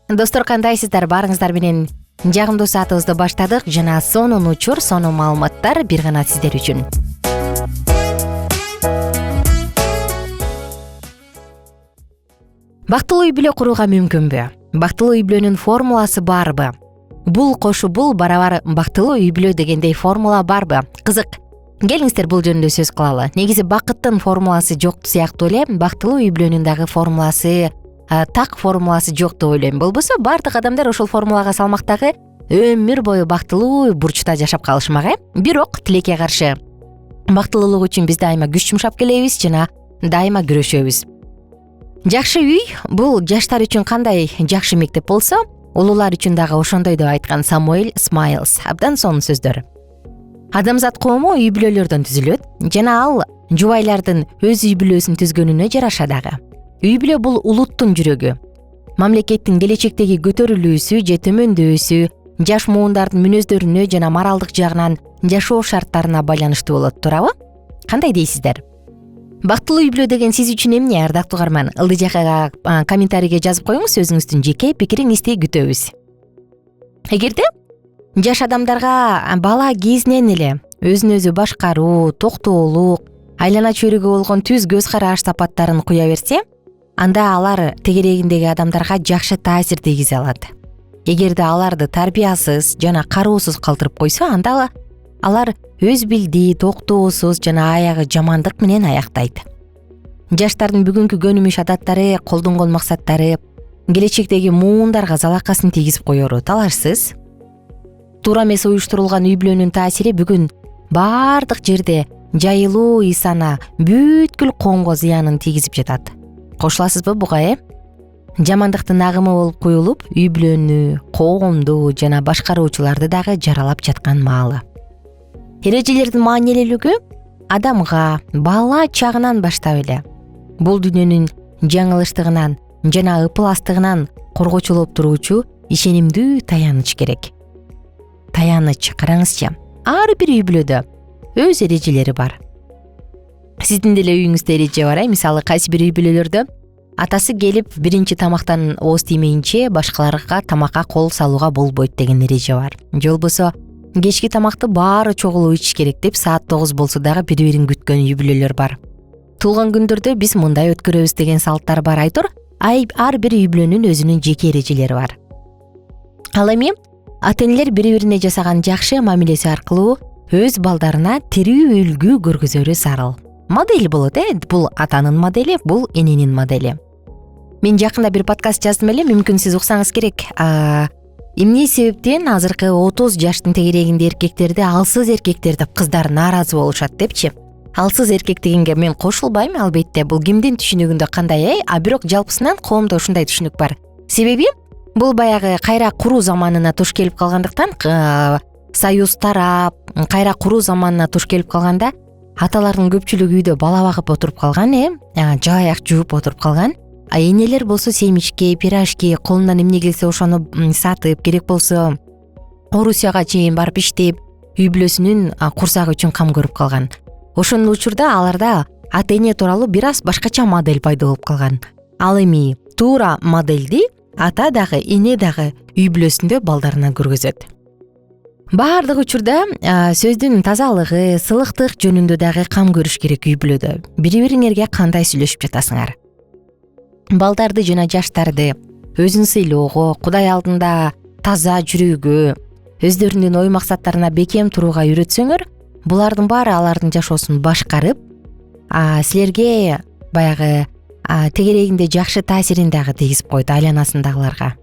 Достор, кандайсыздар? Баарыңыздар менен жагымдуу саатыбызды баштадык жана сонун учур, сонун маалыматтар бир гана сиздер үчүн. Бактылуу үй бүлө курууга мүмкүнбү? Бактылуу үй бүлөнүн формуласы барбы? Бул барабар бактылуу үй бүлө дегендей формула барбы? Кызык. Келиңиздер бул жөнүндө сөз кылалы. Негизи бакыттын формуласы жок сыяктуу эле бактылуу үй бүлөнүн дагы формуласы, так формуласы жок деп ойлойм. Болбосо бардык адамдар ошол формулага салмактагы өмүр бою бактылуу бурчта жашап калышмак, Бирок тилекке каршы бактылуулук үчүн биз дайыма күч жумшап келебиз жана дайыма күрөшөбүз. Жакшы үй бул жаштар үчүн кандай жакшы мектеп болсо, улуулар үчүн дагы ошондой деп айткан Самуэль Смайлс. Абдан сонун сөздөр. Адамзат коому үй бүлөлөрдөн түзүлөт жана ал жубайлардын өз үй бүлөсүн түзгөнүнө жараша дагы. Үй бүлө бул улуттун жүрөгү. Мамлекеттин келечектеги көтөрүлүүсү же төмөндөсү жаш муундардын мүнөздөрүнө жана моралдык жагынан жашоо шарттарына байланыштуу болот, туурабы? Кандай дейсиздер? Бактылуу үй бүлө деген сиз үчүн эмне, ардактуу угарман? Ылдый жакка комментарийге жазып коюңуз, өзүңүздүн жеке пикириңизди күтөбүз. Эгерде жаш адамдарга бала кезинен эле өзүн өзү башкаруу, токтоолук, айлана чөйрөгө болгон түз көз караш сапаттарын куя берсе, анда алар тегерегиндеги адамдарга жакшы таасир тийгизе алат. Эгерде аларды тарбиясыз жана кароосуз калтырып койсо, анда алар өз билди, токтоосуз жана аягы жамандык менен аяктайт. Жаштардын бүгүнкү көнүмүш адаттары, колдонгон максаттары келечектеги муундарга залакасын тийгизип коеру талашсыз. Туура эмес уюштурулган үй бүлөнүн таасири бүгүн бардык жерде жайылуу исана бүткүл коомго зыянын тийгизип жатат. Кошуласызбы буга, Жамандыктын агымы болуп куюлуп, үй бүлөнү, коомду жана башкаруучуларды дагы жаралап жаткан маалы. Эрежелердин маанилүүлүгү адамга бала чагынан баштап эле бул дүйнөнүн жаңылыштыгынан жана ыпластыгынан коргочулоп туруучу ишенимдүү таяныч керек. Таяныч, караңызчы, ар бир үй бүлөдө өз эрежелери бар. Сиздин деле үйүңүздө эреже бар, мисалы кайсы бир үй бүлөлөрдө атасы келип биринчи тамактан ооз тиймейинче башкаларга тамакка кол салууга болбойт деген эреже бар. Же болбосо кечки тамакты баары чогулуп ичиш керек деп саат 9 болсо дагы бири-бирин күткөн үй бүлөлөр бар. Туулган күндөрдө биз мындай өткөрөбүз деген салттар бар. Ар бир үй бүлөнүн өзүнүн жеке эрежелери бар. Ал эми ата-энелер бири-бирине жасаган жакшы мамилеси аркылуу өз балдарына тирүү үлгү көргөзөрү зарыл. Модель болот, бул атанын модели, бул эненин модели. Мен жакында бир подкаст жаздым эле, мүмкүн сиз уксаңыз керек. Эмне себептен азыркы 30 жаштын тегерегинде эркектерди алсыз эркектер деп кыздар нааразы болушат депчи. Алсыз эркек дегенге мен кошулбайм, албетте. Бул кимдин түшүнүгүндө кандай, бирок жалпысынан коомдо ушундай түшүнүк бар. Себеби бул баягы кайра куруу заманына туш келип калгандыктан, союз тарап, кайра куруу заманына туш келип калганда аталардын көпчүлүгү үйдө бала багып отуруп калган, жааяк жууп отуруп калган. Энелер болсо семичке, пирожки, колунан эмне келсе ошону сатып, керек болсо Орусияга чейин барып иштеп, үй бүлөсүнүн курсагы үчүн кам көрүп калган. Ошонун учурда аларда ата-эне тууралуу бир аз башкача модель пайда болуп калган. Ал эми туура модельди ата дагы, эне дагы үй бүлөсүндө балдарына көргөзөт. Баардык учурда сөздүн тазалыгы, сылыктык жөнүндө дагы кам көрүш керек үй бүлөдө. Бири-бириңерге кандай сүйлөшүп жатасыңар? Балдарды жана жаштарды өзүн сыйлоого, Кудай алдында таза жүрүүгө, өздөрүнүн ой максаттарына бекем турууга үйрөтсөңөр, булардын баары алардын жашоосун башкарып, силерге баягы тегерегинде жакшы таасирин дагы тийгизип койду айланасындагыларга.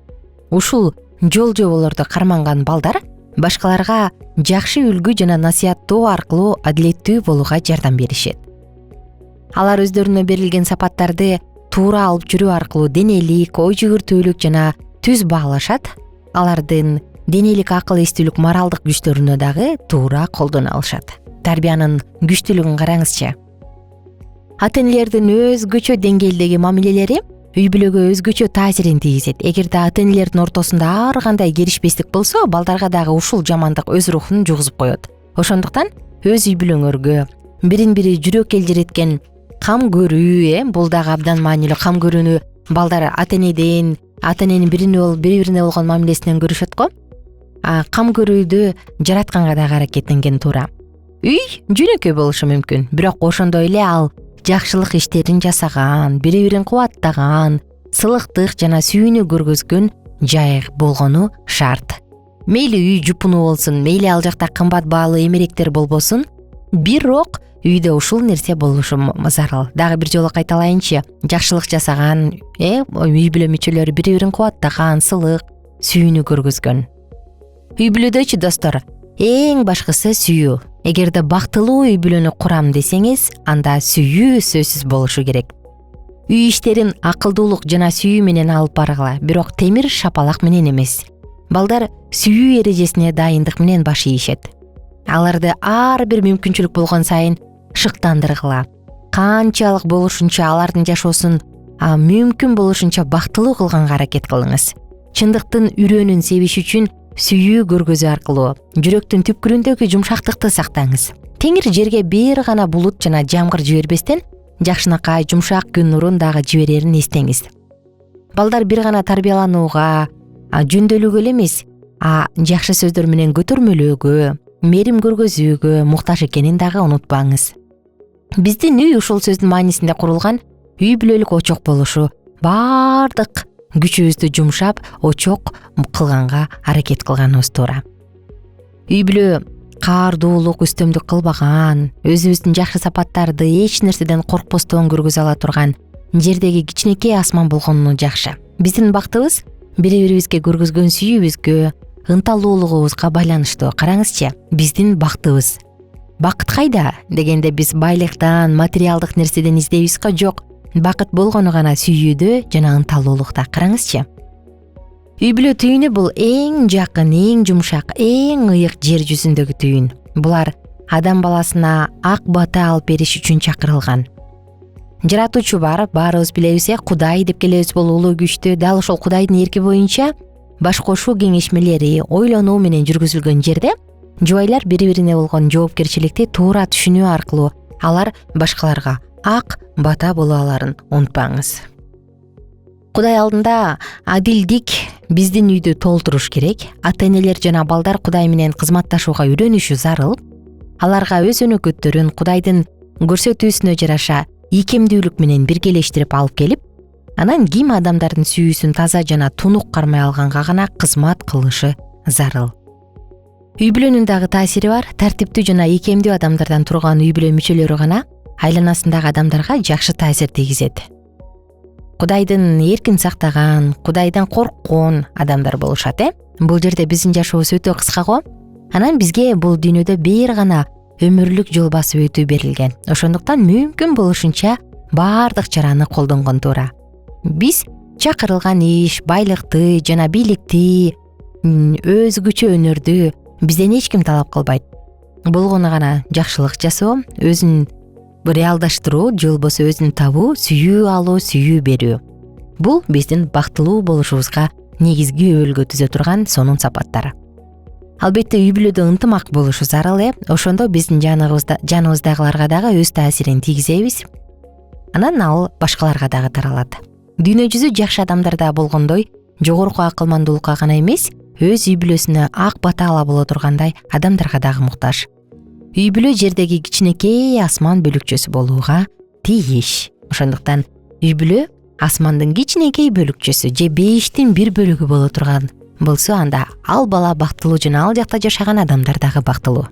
Ушул жол жоболорду карманган балдар башкаларга жакшы үлгү жана насыяттоо аркылуу адилеттүү болууга жардам беришет. Алар өздөрүнө берилген сапаттарды туура алып жүрүү аркылуу денелик, ой жүгүртүүлүк жана түз баалашат. Алардын денелик, акыл эстүүлүк, моралдык күчтөрүнө дагы туура колдоно алышат. Тарбиянын күчтүүлүгүн караңызчы. Ата-энелердин өзгөчө деңгээлдеги мамилелери үй бүлөгө өзгөчө таасирин тийгизет. Эгерде ата-энелердин ортосунда ар кандай келишпестик болсо, балдарга дагы ушул жамандык өз рухун жугузуп коет. Ошондуктан өз үй бүлөңөргө бирин-бири жүрөк элжиреткен кам көрүү, бул дагы абдан маанилүү. Кам көрүүнү балдар ата-энеден, ата эненин бири бирине болгон мамилесинен көрүшөт го. Кам көрүүдө жаратканга дагы аракеттенген туура. Үй жөнөкөй болушу мүмкүн, бирок ошондой эле ал жакшылык иштерин жасаган, бири бирин кубаттаган, сылыктык жана сүйүүнү көргөзгөн жай болгону шарт. Мейли үй жупуну болсун, мейли ал жакта кымбат баалуу эмеректер болбосун, бирок үйдө ушул нерсе болушу зарыл. Дагы бир жолу кайталайынчы, жакшылык жасаган, үй бүлө мүчөлөрү бири бирин кубаттаган, сылык, сүйүүнү көргөзгөн. Үй бүлөдөчү достор, эң башкысы сүйүү. Эгерде бактылуу үй бүлөнү курам десеңиз, анда сүйүү сөзсүз болушу керек. Үй иштерин акылдуулук жана сүйүү менен алып баргыла, бирок темир шапалак менен эмес. Балдар сүйүү эрежесине дайындык менен баш ийишет. Аларды ар бир мүмкүнчүлүк болгон сайын шыктандыргыла. Канчалык болушунча алардын жашоосун мүмкүн болушунча бактылуу кылганга аракет кылыңыз. Чындыктын үрөөнүн себиш үчүн сүйүү көргөзүү аркылуу жүрөктүн түпкүрүндөгү жумшактыкты сактаңыз. Теңир жерге бир гана булут жана жамгыр жибербестен, жакшынакай жумшак күн нурун дагы жиберерин эстеңиз. Балдар бир гана тарбияланууга, жөндөөлүүгө эле эмес, жакшы сөздөр менен көтөрмөлөөгө, мерим көргөзүүгө муктаж экенин дагы унутпаңыз. Биздин үй ушул сөздүн маанисинде курулган үй бүлөлүк очок болушу, баардык күчүбүздү жумшап, очок кылганга аракет кылганыбыз туура. Үй бүлө каардуулук үстөмдүк кылбаган, өзүбүздүн жакшы сапаттарды эч нерседен коркпостон көргөзө ала турган жердеги кичинекей асман болгону жакшы. Биздин бактыбыз бири бирибизге көргөзгөн сүйүүбүзгө, ынталуулугубузга байланыштуу. Караңызчы, биздин бактыбыз. Бакыт кайда дегенде биз байлыктан, материалдык нерседен издейбизго жок. Бакыт болгону гана сүйүүдө жана ынталуулукта. Караңызчы. Үй бүлө түйүнү бул эң жакын, эң жумшак, эң ыйык жер жүзүндөгү түйүн. Булар адам баласына ак бата алып бериш үчүн чакырылган. Жаратуучу бар, баарыбыз билебиз, Кудай деп келебиз, бул улуу күчтүү. Дал ошол Кудайдын эрки боюнча баш кошуу кеңешмелери, ойлонуу менен жүргүзүлгөн жерде жубайлар бири бирине болгон жоопкерчиликти туура түшүнүү аркылуу алар башкаларга ак бата боло аларын унутпаңыз. Кудай алдында адилдик биздин үйдү толтуруш керек. Ата-энелер жана балдар Кудай менен кызматташууга үйрөнүшү зарыл. Аларга өз өнөкөттөрүн Кудайдын көрсөтүүсүнө жараша ийкемдүүлүк менен биргелештирип алып келип, анан ким адамдардын сүйүүсүн таза жана тунук кармай алганга гана кызмат кылышы зарыл. Үй бүлөнүн дагы таасири бар. Тартиптүү жана ийкемдүү адамдардан турган үй бүлө мүчөлөрү гана айланасындагы адамдарга жакшы таасир тийгизет. Кудайдын эркин сактаган, Кудайдан корккон адамдар болушат. Бул жерде биздин жашообуз өтө кыска го. Анан бизге бул дүйнөдө бир гана өмүрлүк жол басып өтүү берилген. Ошондуктан мүмкүн болушунча баардык чараны колдонгон туура. Биз чакырылган иш, байлыкты жана бийликти, өзгөчө өнөрдү бизден эч ким талап кылбайт. Болгону гана жакшылык жасоо, өзүн реалдаштыруу, же болбосо өзүн табуу, сүйүү алуу, сүйүү берүү. Бул биздин бактылуу болушубузга негизги өбөлгө түзө турган сонун сапаттар. Албетте үй бүлөдө ынтымак болушу зарыл. Ошондо биздин жаныбыздагыларга дагы өз таасирин тийгизебиз. Анан ал башкаларга дагы таралат. Дүйнө жүзү жакшы адамдарда болгондой, жогорку акылмандуулукка гана эмес, өз үй бүлөсүнө ак бата ала боло тургандай адамдарга дагы муктаж. Үй бүлө жердеги кичинекей асман бөлүкчөсү болууга тийиш. Ошондуктан үй бүлө асмандын кичинекей бөлүкчөсү же 5тин 1 бөлүгү боло турган болсо, анда ал бала бактылуу жана ал жакта жашаган адамдар дагы бактылуу.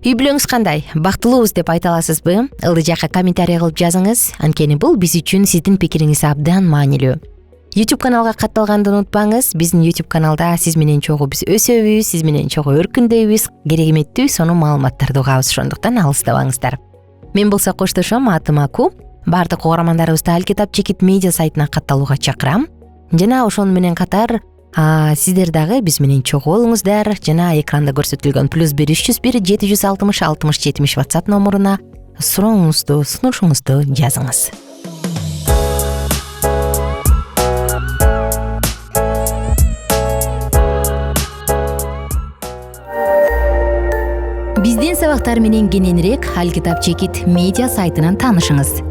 Үй бүлөңүз кандай? Бактылуубуз деп айта аласызбы? Ылдый жакка комментарий кылып жазыңыз. Анткени бул биз үчүн сиздин пикириңиз абдан маанилүү. YouTube каналга катталганды унутпаңыз. Биздин YouTube каналда сиз менен чогуу биз өсөбүз, сиз менен чогуу өркүндөйбүз, кереметтүү сонун маалыматтарды угабыз. Ошондуктан алыстабаңыздар. Мен болсо коштошом, атым Аку. Бардык угармандарыбызды Алкитап Чекит медиа сайтына катталууга чакырам. Жана ошону менен катар сиздер дагы биз менен чогуу болуңуздар жана экранда көрсөтүлгөн +1 301 760 60 70 WhatsApp номуруна сурооңузду, сунушуңузду жазыңыз. Биздин сабактар менен кененирээк Алкитап Чекит медиа сайтынан таанышыңыз.